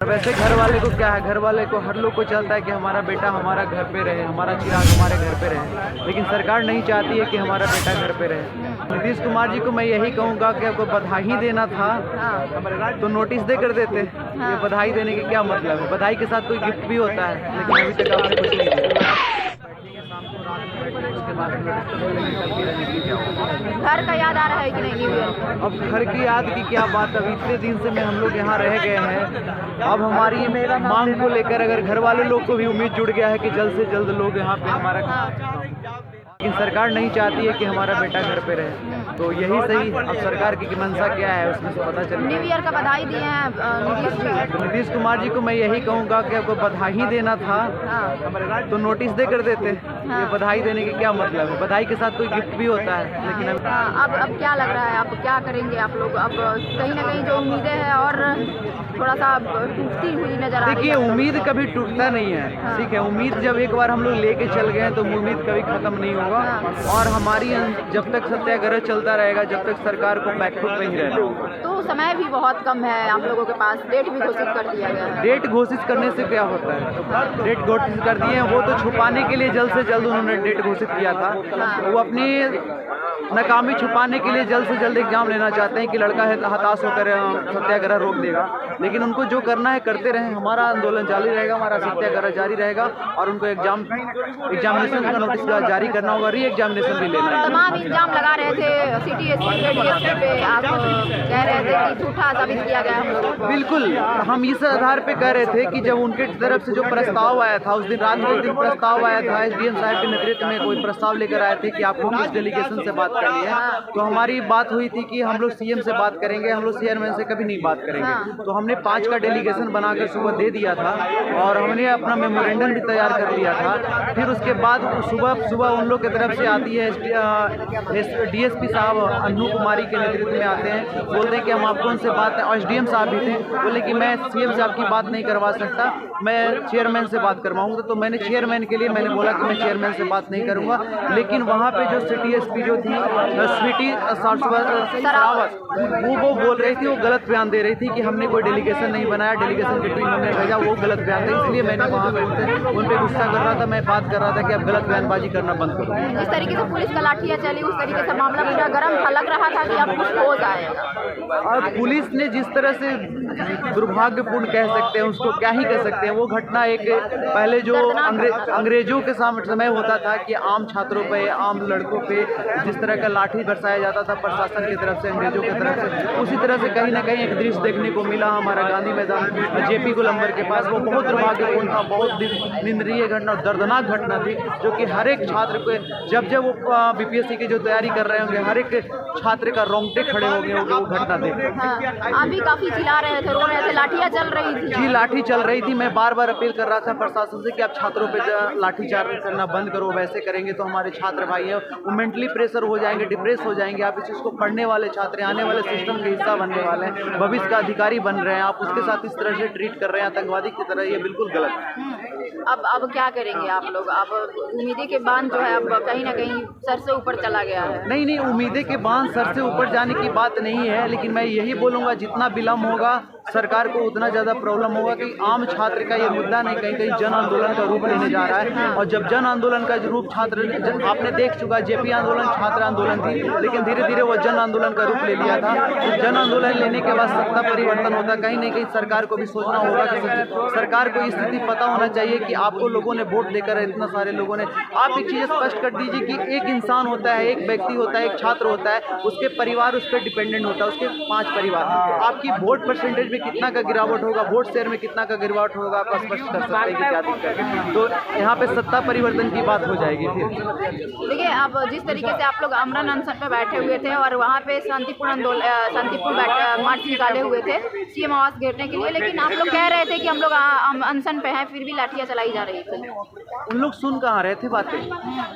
वैसे घर वाले को क्या है, घर वाले को हर लोग को चलता है कि हमारा बेटा हमारा घर पे रहे, हमारा चिराग हमारे घर पे रहे, लेकिन सरकार नहीं चाहती है कि हमारा बेटा घर पे रहे। नीतीश कुमार जी को मैं यही कहूँगा कि आपको बधाई देना था तो नोटिस दे कर देते। ये बधाई देने के क्या मतलब है? बधाई के साथ कोई गिफ्ट भी होता है, लेकिन अभी तक आपने कुछ नहीं दिया। उसके बाद घर का याद आ रहा है कि नहीं न्यू ईयर? अब घर की याद की क्या बात, अब इतने दिन से हम लोग यहाँ रह गए हैं। अब हमारी मांग को लेकर अगर घर वाले लोग को भी उम्मीद जुड़ गया है कि जल्द से जल्द लोग यहाँ पे हमारा, लेकिन सरकार नहीं चाहती है कि हमारा बेटा घर पे रहे। तो यही सही, अब सरकार की मंशा क्या है उसमें से पता चल। न्यू ईयर का बधाई दिए हैं नीतीश कुमार जी को मैं यही कहूँगा कि आपको बधाई देना था तो नोटिस दे कर देते। ये बधाई देने के क्या मतलब है? बधाई के साथ कोई गिफ्ट भी होता है, लेकिन अब क्या लग रहा है, अब क्या करेंगे आप लोग? अब कहीं ना कहीं जो उम्मीदें हैं और थोड़ा सा टूटती हुई नजर आ रही है। देखिए, उम्मीद कभी टूटता नहीं है, ठीक है। उम्मीद जब एक बार हम लोग लेके चल गए हैं तो उम्मीद कभी खत्म नहीं होगा। और हमारी जब तक सत्याग्रह चलता रहेगा, जब तक सरकार को बैकफुट नहीं रहना। तो समय भी बहुत कम है आप लोगों के पास, डेट भी घोषित कर दिया गया है। डेट घोषित करने से क्या होता है? डेट घोषित कर दिए हैं, वो तो छुपाने के लिए जल्द से जल्द उन्होंने डेट घोषित किया था। वो अपनी नाकामी छुपाने के लिए जल्द से जल्द एग्जाम लेना चाहते हैं कि लड़का हताश होकर सत्याग्रह रोक देगा, लेकिन उनको जो करना है करते रहें। हमारा आंदोलन जारी रहेगा, हमारा सत्याग्रह जारी रहेगा और उनको एग्जामिनेशन का नोटिस जारी करना होगा, री एग्जामिनेशन भी लेना है। तमाम इल्जाम लगा रहे थे सिटी एसपी पे, डीएसपी पे, आप कह रहे थे कि झूठा साबित किया गया हम लोगों को। बिल्कुल, हम इस आधार पे कह रहे थे कि जब उनके तरफ से जो प्रस्ताव आया था, उस दिन रात में एक दिन प्रस्ताव आया था, एसडीएम साहब के नेतृत्व में कोई प्रस्ताव लेकर आए थे कि आपको किस डेलीगेशन से बात करनी है। तो हमारी बात हुई थी कि हम लोग सीएम से बात करेंगे, हम लोग चेयरमैन से कभी नहीं बात करेंगे। तो हमने 5 का डेलीगेशन बनाकर सुबह दे दिया था और हमने अपना मेमोरेंडम भी तैयार कर लिया था। फिर उसके बाद सुबह उन लोग की तरफ से आती है डीएसपी साहब अन्नू कुमारी के नेतृत्व में आते हैं, बोलते हैं कि हम आपको उनसे बात है। और एसडीएम साहब भी थे, बोले कि मैं सीएम साहब की बात नहीं करवा सकता, मैं चेयरमैन से बात करवाऊंगा। तो मैंने चेयरमैन के लिए मैंने बोला कि मैं चेयरमैन से बात नहीं करूंगा। लेकिन वहाँ पे जो सिटी एसपी जो थी स्वीटी सरावत, वो बोल रही थी, वो गलत बयान दे रही थी कि हमने कोई डेलीगेशन नहीं बनाया, डेलीगेशन की टीम हमने भेजा, वो गलत बयान था। इसलिए मैंने वहाँ पे उन पे गुस्सा कर रहा था, मैं बात कर रहा था कि अब गलत बयानबाजी करना बंद करो। जिस तरीके से पुलिस का लाठियाँ चली, उस तरीके से मामला पूरा गर्म था, लग रहा था कि अब कुछ हो जाएगा। और पुलिस ने जिस तरह से दुर्भाग्यपूर्ण कह सकते हैं, उसको क्या ही कह सकते हैं, वो घटना एक पहले जो अंग्रेजों के समय होता था कि आम छात्रों पे, आम लड़कों पे जिस तरह का लाठी बरसाया जाता था प्रशासन की तरफ से, अंग्रेजों की तरफ से, उसी तरह से कहीं ना कहीं एक दृश्य देखने को मिला हमारा गांधी मैदान जेपी गोलंबर के पास। वो बहुत दुर्भाग्यपूर्ण था, बहुत निंदनीय घटना, दर्दनाक घटना थी, जो कि हर एक छात्र को जब वो बीपीएससी की जो तैयारी कर रहे होंगे, हर एक छात्र का रोंगटे खड़े हो गए होंगे वो घटना देख। आप भी काफी चिल्ला रहे थे, रो रहे थे, लाठियाँ चल रही थी। जी, लाठी चल रही थी। मैं बार बार अपील कर रहा था प्रशासन से कि आप छात्रों पे लाठीचार्ज करना बंद करो, वैसे करेंगे तो हमारे छात्र भाई हैं वो मेंटली प्रेशर हो जाएंगे, डिप्रेस हो जाएंगे। आप इस चीज़ को पढ़ने वाले छात्र, आने वाले सिस्टम के हिस्सा बनने वाले हैं, भविष्य का अधिकारी बन रहे हैं, आप उसके साथ इस तरह से ट्रीट कर रहे हैं आतंकवादी की तरह, ये बिल्कुल गलत है। अब क्या करेंगे आप लोग? अब उम्मीदें के बांध जो है अब कहीं ना कहीं सर से ऊपर चला गया है। नहीं, उम्मीदें के बांध सर से ऊपर जाने की बात नहीं है, लेकिन मैं यही बोलूँगा जितना विलम्ब होगा सरकार को उतना ज़्यादा प्रॉब्लम होगा कि आम छात्र का ये मुद्दा नहीं कहीं कहीं जन आंदोलन का रूप लेने जा रहा है। और जब जन आंदोलन का रूप आपने देख चुका, जेपी आंदोलन छात्र आंदोलन थी, लेकिन धीरे धीरे वो जन आंदोलन का रूप ले लिया था। तो जन आंदोलन लेने के बाद सत्ता परिवर्तन होता, कहीं ना कहीं सरकार को भी सोचना होगा कि सरकार को स्थिति पता होना चाहिए कि आपको लोगों ने वोट देकर, इतना सारे लोगों ने, आप एक चीज़ स्पष्ट कर दीजिए कि एक इंसान होता है, एक व्यक्ति होता है, एक छात्र होता है, उसके परिवार उस पर डिपेंडेंट होता है, उसके 5 परिवार, आपकी वोट परसेंटेज में कितना का गिरावट होगा, वोट शेयर में कितना का गिरावट होगा, आप स्पष्ट कर सकते हैं कि क्या दिक्कत है। तो यहाँ पे सत्ता परिवर्तन की बात हो जाएगी। फिर देखिए, अब जिस तरीके से आप लोग अमरन अनशन पे बैठे हुए थे और वहाँ पे शांतिपूर्ण मार्च निकाले हुए थे सीएम आवास घेरने के लिए, लेकिन आप लोग कह रहे थे कि हम लोग अनशन पे हैं, फिर भी लाठियाँ चलाई जा रही थी। उन लोग सुन कहाँ रहे थे बातें?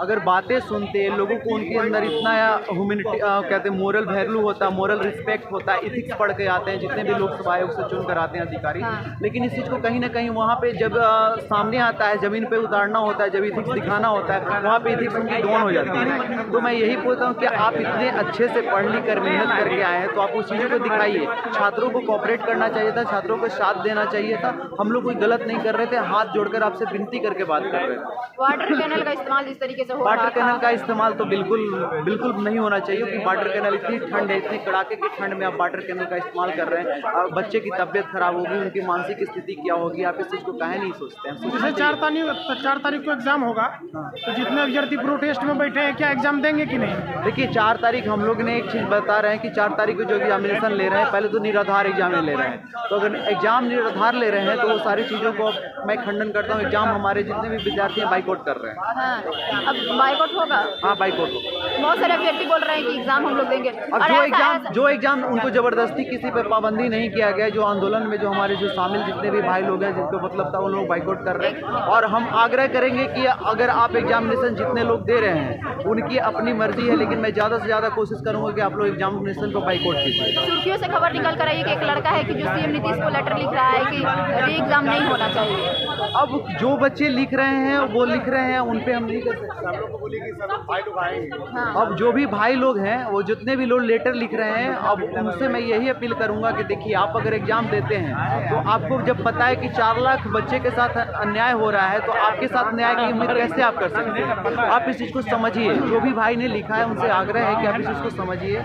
अगर बातें सुनते, लोगों को उनके अंदर इतना ह्यूमैनिटी कहते हैं, मोरल वैल्यू होता, मोरल रिस्पेक्ट होता, इथिक्स पढ़ के आते हैं जितने भी लोग आयोग से चुन कर आते हैं अधिकारी, लेकिन इस चीज़ को कहीं ना कहीं वहाँ पे जब सामने आता है, ज़मीन पे उतारना होता है, जब इथिक्स दिखाना होता है, वहाँ पे इथिक्स उनकी डाउन हो जाती है। तो मैं यही बोलता हूँ कि आप इतने अच्छे से पढ़ लिख कर मेहनत करके आए हैं तो आप उस चीज़ों को दिखाइए। छात्रों को कोऑपरेट करना चाहिए था, छात्रों को साथ देना चाहिए था। हम लोग कोई गलत नहीं कर रहे थे, हाथ जोड़कर आपसे विनती करके बात कर रहे थे। वाटर कैनल का इस्तेमाल जिस तरीके से हो रहा वाटर था, कैनल का इस्तेमाल तो बिल्कुल नहीं होना चाहिए, क्योंकि वाटर कैनल इतनी ठंड है, इतनी कड़ाके की ठंड में आप वाटर कैनल का इस्तेमाल कर रहे हैं और बच्चे की तबीयत खराब होगी, उनकी मानसिक स्थिति क्या होगी, आप इस चीज़ को काहे नहीं सोचते हैं? जैसे 4 तारीख को एग्जाम होगा तो जितने अभ्यर्थी प्रोटेस्ट में बैठे हैं क्या एग्जाम देंगे कि नहीं? देखिए 4 तारीख हम लोग ने एक चीज़ बता रहे हैं कि 4 तारीख को जो एग्जामिनेशन ले रहे हैं, पहले तो निराधार एग्जाम ले रहे हैं। तो अगर एग्जाम निराधार ले रहे हैं तो वो सारी चीज़ों को मैं खंडन करता हूँ। एग्जाम हमारे जितने भी विद्यार्थी हैं बाइकआउट कर रहे हैं। हाँ, अब बाइकआउट होगा। हाँ, बाइकआउट होगा। बहुत सारे अभ्यर्थी बोल रहे हैं कि एग्जाम हम लोग देंगे। अब और जो एग्जाम उनको जबरदस्ती किसी पे पाबंदी नहीं किया गया, जो आंदोलन में जो हमारे जो शामिल जितने भी भाई लोग हैं जिनको मतलब था, उन लोग बाइकआउट कर रहे हैं। और हम आग्रह करेंगे कि अगर आप एग्जामिनेशन जितने लोग दे रहे हैं उनकी अपनी मर्जी है, लेकिन मैं ज़्यादा से ज़्यादा कोशिश करूँगा कि आप लोग एग्जामिनेशन को बाइकआउट कीजिए। सुर्खियों से खबर निकल कर आई है कि एक लड़का है कि जो सीएम नीतीश को लेटर लिख रहा है कि री एग्जाम नहीं होना चाहिए। अब जो बच्चे लिख रहे हैं वो लिख रहे हैं, उन पे हम नहीं कर सकते। अब जो भी भाई लोग हैं, वो जितने भी लोग लेटर लिख रहे हैं, अब उनसे मैं यही अपील करूंगा कि देखिए आप अगर एग्जाम देते हैं तो आपको जब पता है कि 4 लाख बच्चे के साथ अन्याय हो रहा है तो आपके साथ न्याय की उम्मीद कैसे आप कर सकते हैं? आप इस चीज़ को समझिए। जो भी भाई ने लिखा है उनसे आग्रह है कि आप इस चीज़ को समझिए।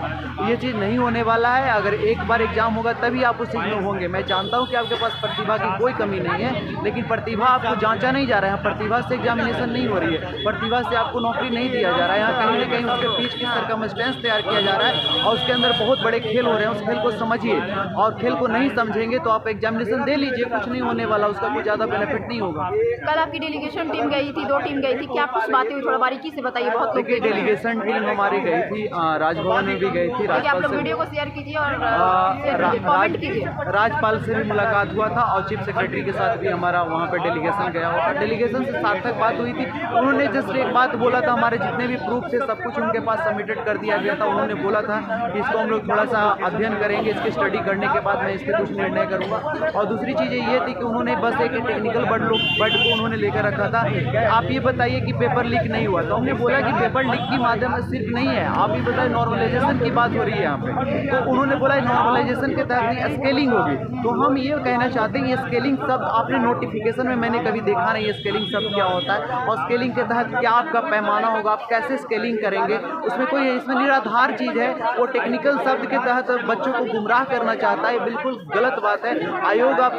ये चीज़ नहीं होने वाला है। अगर एक बार एग्जाम होगा तभी आप उस चीज़ में होंगे। मैं जानता हूँ कि आपके पास प्रतिभा की कोई कमी नहीं है, लेकिन प्रतिभा आपको जांचा नहीं जा रहा है। प्रतिभा से एग्जामिनेशन नहीं हो रही है, प्रतिभा से आपको नौकरी नहीं दिया जा रहा है। यहाँ कहीं ना कहीं उसके बीच की सर्कमस्टेंस तैयार किया जा रहा है और उसके अंदर बहुत बड़े खेल हो रहे हैं। उस खेल को समझिए, और खेल को नहीं समझेंगे तो आप एग्जामिनेशन दे लीजिए, कुछ नहीं होने वाला, उसका कोई ज़्यादा बेनिफिट नहीं होगा। कल आपकी डेलीगेशन टीम गई थी, 2 टीम गई थी, क्या कुछ बातें हुई, थोड़ा बारीकी से बताइए। बहुत लोग डेलीगेशन टीम हमारी गई थी, राजभवन में भी गई थी। आप लोग वीडियो को शेयर कीजिए और कमेंट कीजिए। राज्यपाल से भी मुलाकात हुआ था और चीफ सेक्रेटरी के साथ भी हमारा वहाँ पर डेलीगेशन गया हुआ था। डेलीगेशन से सार्थक बात हुई थी। उन्होंने जस्ट एक बात बोला था, हमारे जितने भी प्रूफ थे सब कुछ उनके पास सबमिटेड कर दिया गया था। उन्होंने बोला था कि इसको हम लोग थोड़ा सा अध्ययन करेंगे, इसकी स्टडी करने के बाद मैं इसके कुछ निर्णय करूँगा। और दूसरी चीज़ ये थी कि उन्होंने बस एक टेक्निकल वर्ड को उन्होंने लेकर रखा था कि आप ये बताइए कि पेपर लीक नहीं हुआ। तो हमने बोला कि पेपर लीक की माध्यम से सिर्फ नहीं है, आप ये बताइए नॉर्मलाइजेशन की बात हो रही है यहाँ पे। तो उन्होंने बोला नॉर्मलाइजेशन के तहत स्केलिंग होगी। तो हम ये कहना चाहते हैं ये स्केलिंग शब्द आपने नोटिफिकेशन में मैंने कभी देखा नहीं, ये स्केलिंग शब्द क्या होता है और स्केलिंग के तहत क्या आपका पैमाना होगा, आप कैसे स्केलिंग करेंगे। उसमें कोई इसमें निराधार चीज़ है, वो टेक्निकल शब्द के तहत बच्चों को गुमराह करना चाहता है। बिल्कुल गलत बात है। आयोग आप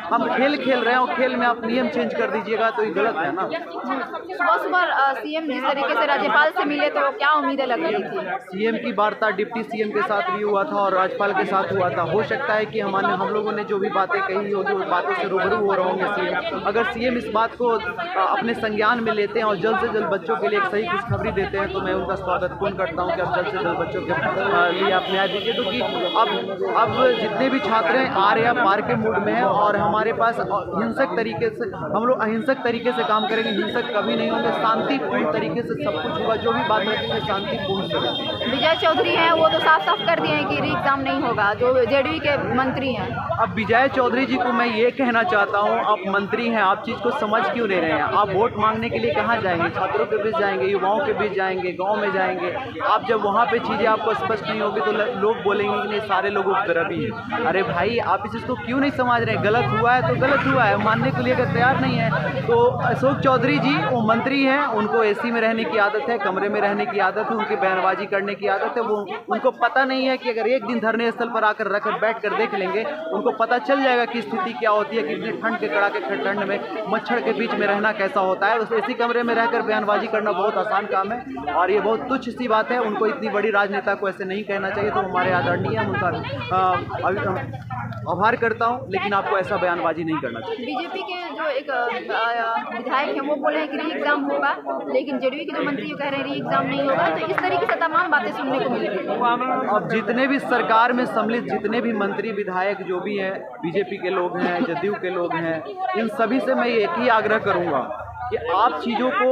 हम खेल खेल रहे हैं और खेल में आप नियम चेंज कर दीजिएगा तो ये गलत है ना। सुबह सीएम जिस तरीके से राज्यपाल से मिले तो क्या उम्मीदें लग रही थी? सीएम की वार्ता डिप्टी सीएम के साथ भी हुआ था और राज्यपाल के साथ हुआ था। हो सकता है कि हम लोगों ने जो भी बातें कही हो, जो बातों से रूबरू हो रहे होंगे सीएम, अगर सीएम इस बात को अपने संज्ञान में लेते हैं और जल्द से जल्द बच्चों के लिए एक सही खुशखबरी देते हैं तो मैं उनका स्वागत पूर्ण करता हूं कि आप जल्द से जल्द बच्चों के लिए आप न्याय दीजिए। क्योंकि अब जितने भी छात्र हैं आ रहे हैं पार के मूड में हैं और हमारे पास हिंसक तरीके से हम लोग अहिंसक तरीके से काम करेंगे, हिंसक कभी नहीं होंगे, शांतिपूर्ण तरीके से सब कुछ होगा। जो भी बात रखेंगे शांतिपूर्ण से। विजय चौधरी हैं वो तो साफ साफ कर दिए हैं कि री एग्जाम नहीं होगा, जो जेडीयू के मंत्री हैं। अब विजय चौधरी जी को मैं ये कहना चाहता हूँ, आप मंत्री हैं, आप चीज़ को समझ क्यों नहीं रहे हैं? आप वोट मांगने के लिए कहाँ जाएंगे? छात्रों के बीच जाएंगे, युवाओं के बीच जाएंगे, गांव में जाएंगे। आप जब वहाँ पे चीज़ें आपको स्पष्ट नहीं होगी तो लोग बोलेंगे कि नहीं सारे लोग उपद्रवी हैं। अरे भाई आप इस चीज़ को क्यों नहीं समझ रहे हैं? गलत हुआ है तो गलत हुआ है, मानने के लिए अगर तैयार नहीं है तो अशोक चौधरी जी वो मंत्री हैं, उनको एसी में रहने की आदत है, कमरे में रहने की आदत है, उनकी बयानबाजी करने की आदत है। वो उनको पता नहीं है कि अगर एक दिन धरने स्थल पर आकर रखकर बैठ कर देख लेंगे उनको पता चल जाएगा कि स्थिति क्या होती है, कितनी ठंड के कड़ाके ठंड में मच्छर के बीच में रहना कैसा होता है। उस एसी कमरे में रहकर बयानबाजी करना बहुत आसान काम है और ये बहुत तुच्छ सी बात है। उनको इतनी बड़ी राजनेता को ऐसे नहीं कहना चाहिए। तो हमारे आदरणीय हम उनका आभार करता हूं, लेकिन आपको ऐसा बयानबाजी नहीं करना चाहिए। बीजेपी के जो एक विधायक हैं वो बोले हैं कि री एग्जाम होगा, लेकिन जेडीयू के जो मंत्री कह रहे हैं री एग्जाम नहीं होगा। तो इस तरीके से तमाम बातें सुनने को मिल रही है। अब जितने भी सरकार में सम्मिलित जितने भी मंत्री विधायक जो भी हैं, बीजेपी के लोग हैं, जदयू के लोग हैं, इन सभी से मैं एक ही आग्रह करूंगा कि आप चीज़ों को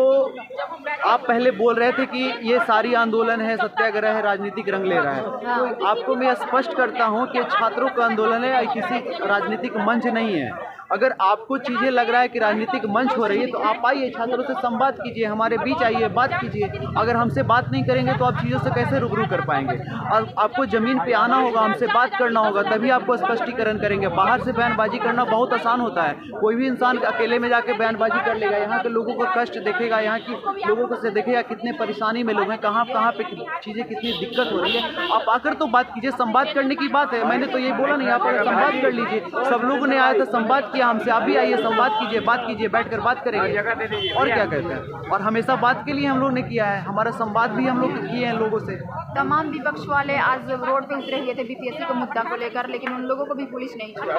आप पहले बोल रहे थे कि ये सारी आंदोलन है, सत्याग्रह है, राजनीतिक रंग ले रहा है। तो आपको मैं स्पष्ट करता हूँ कि छात्रों का आंदोलन है, किसी राजनीतिक मंच नहीं है। अगर आपको चीज़ें लग रहा है कि राजनीतिक मंच हो रही है तो आप आइए, छात्रों से संवाद कीजिए, हमारे बीच आइए, बात कीजिए। अगर हमसे बात नहीं करेंगे तो आप चीज़ों से कैसे रूबरू कर पाएंगे? और आपको ज़मीन पे आना होगा, हमसे बात करना होगा, तभी आपको स्पष्टीकरण करेंगे। बाहर से बयानबाजी करना बहुत आसान होता है, कोई भी इंसान अकेले में जाके बयानबाजी कर लेगा। यहाँ के लोगों को कष्ट देखेगा, यहाँ की लोगों को से देखेगा कितने परेशानी में लोग हैं, कहाँ कहाँ पे चीज़ें कितनी दिक्कत हो रही है। आप आकर तो बात कीजिए, संवाद करने की बात है। मैंने तो ये बोला नहीं, आप संवाद कर लीजिए। सब लोगों ने आया था, संवाद किया हमसे, आप भी आइए, संवाद कीजिए, बात कीजिए, बैठकर बात करेंगे। और क्या कहते हैं, और हमेशा बात के लिए हम लोग ने किया है, हमारा संवाद भी हम लोग किए हैं लोगों से। तमाम विपक्ष वाले आज रोड पे उतरे हुए थे बीपीएससी के मुद्दा को लेकर, लेकिन उन लोगों को भी पुलिस नहीं छोड़ा।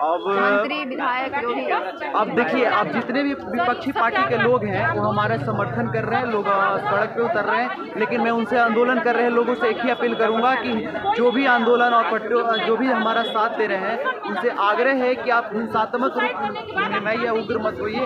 अब मंत्री विधायक जो भी आप देखिए, आप जितने भी विपक्षी पार्टी के लोग हैं वो हमारा समर्थन कर रहे हैं, लोग सड़क पे उतर रहे हैं, लेकिन मैं उनसे आंदोलन कर रहे हैं लोगों से एक ही अपील करूंगा कि जो भी आंदोलन और जो भी हमारा साथ दे रहे हैं उनसे आग्रह है कि आप हिंसात्मक रूप में या उग्र मत होइए।